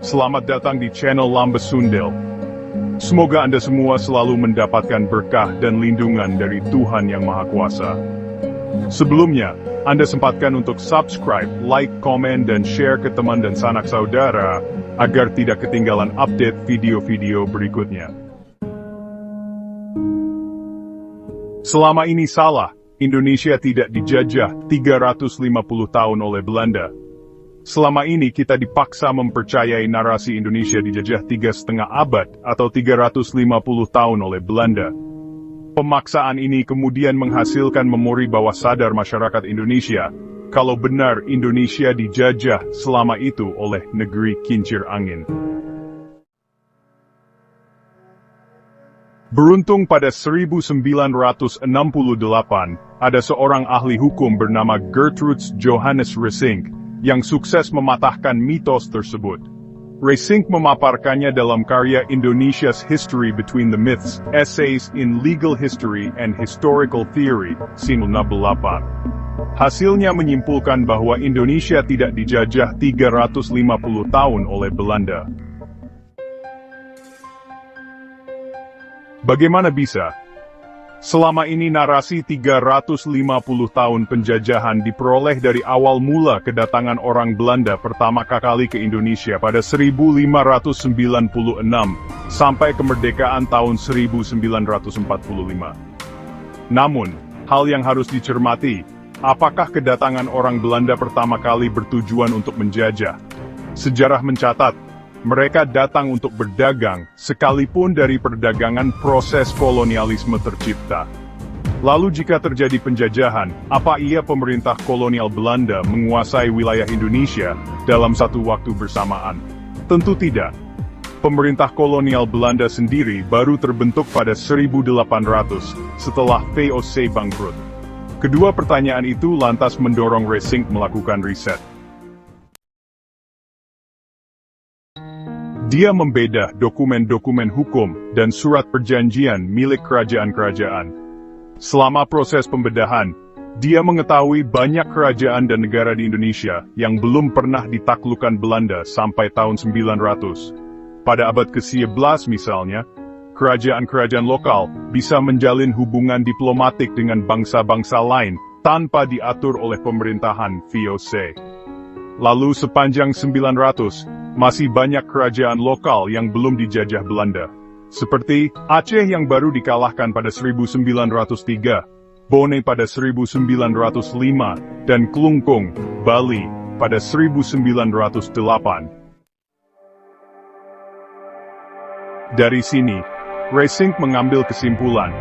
Selamat datang di channel Lambes Sundel. Semoga Anda semua selalu mendapatkan berkah dan lindungan dari Tuhan Yang Maha Kuasa. Sebelumnya, Anda sempatkan untuk subscribe, like, komen, dan share ke teman dan sanak saudara, agar tidak ketinggalan update video-video berikutnya. Selama ini salah, Indonesia tidak dijajah 350 tahun oleh Belanda. Selama ini kita dipaksa mempercayai narasi Indonesia dijajah 3,5 abad atau 350 tahun oleh Belanda. Pemaksaan ini kemudian menghasilkan memori bawah sadar masyarakat Indonesia, kalau benar Indonesia dijajah selama itu oleh negeri kincir angin. Beruntung pada 1968, ada seorang ahli hukum bernama Gertrude Johannes Resink, yang sukses mematahkan mitos tersebut. Resink memaparkannya dalam karya Indonesia's History Between the Myths, Essays in Legal History and Historical Theory, Sin 68. Hasilnya menyimpulkan bahwa Indonesia tidak dijajah 350 tahun oleh Belanda. Bagaimana bisa? Selama ini narasi 350 tahun penjajahan diperoleh dari awal mula kedatangan orang Belanda pertama kali ke Indonesia pada 1596, sampai kemerdekaan tahun 1945. Namun, hal yang harus dicermati, apakah kedatangan orang Belanda pertama kali bertujuan untuk menjajah? Sejarah mencatat, mereka datang untuk berdagang, sekalipun dari perdagangan proses kolonialisme tercipta. Lalu jika terjadi penjajahan, apa iya pemerintah kolonial Belanda menguasai wilayah Indonesia dalam satu waktu bersamaan? Tentu tidak. Pemerintah kolonial Belanda sendiri baru terbentuk pada 1800, setelah VOC bangkrut. Kedua pertanyaan itu lantas mendorong Resink melakukan riset. Dia membedah dokumen-dokumen hukum dan surat perjanjian milik kerajaan-kerajaan. Selama proses pembedahan, dia mengetahui banyak kerajaan dan negara di Indonesia yang belum pernah ditaklukkan Belanda sampai tahun 900. Pada abad ke-11 misalnya, kerajaan-kerajaan lokal bisa menjalin hubungan diplomatik dengan bangsa-bangsa lain tanpa diatur oleh pemerintahan VOC. Lalu sepanjang 900, masih banyak kerajaan lokal yang belum dijajah Belanda. Seperti Aceh yang baru dikalahkan pada 1903, Bone pada 1905, dan Klungkung, Bali, pada 1908. Dari sini, Resink mengambil kesimpulan,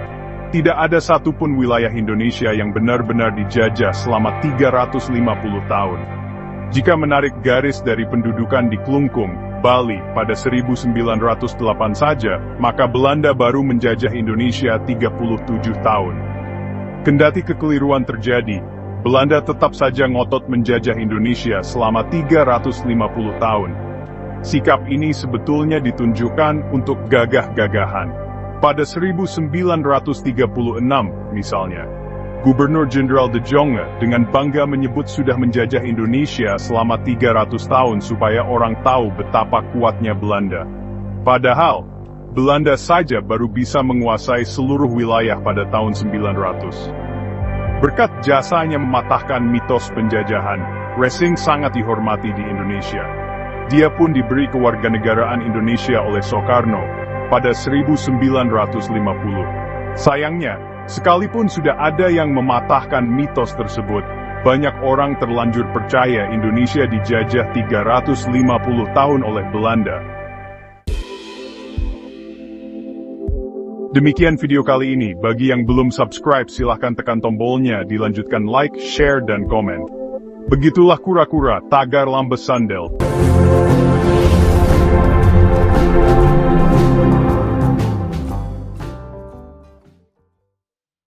tidak ada satupun wilayah Indonesia yang benar-benar dijajah selama 350 tahun. Jika menarik garis dari pendudukan di Klungkung, Bali, pada 1908 saja, maka Belanda baru menjajah Indonesia 37 tahun. Kendati kekeliruan terjadi, Belanda tetap saja ngotot menjajah Indonesia selama 350 tahun. Sikap ini sebetulnya ditunjukkan untuk gagah-gagahan. Pada 1936, misalnya, Gubernur Jenderal De Jonge dengan bangga menyebut sudah menjajah Indonesia selama 300 tahun supaya orang tahu betapa kuatnya Belanda. Padahal, Belanda saja baru bisa menguasai seluruh wilayah pada tahun 900. Berkat jasanya mematahkan mitos penjajahan, Resink sangat dihormati di Indonesia. Dia pun diberi kewarganegaraan Indonesia oleh Soekarno pada 1950. Sayangnya, sekalipun sudah ada yang mematahkan mitos tersebut, banyak orang terlanjur percaya Indonesia dijajah 350 tahun oleh Belanda. Demikian video kali ini. Bagi yang belum subscribe, silahkan tekan tombolnya, dilanjutkan like, share, dan komen. Begitulah kura-kura tagar Lambes Sundel.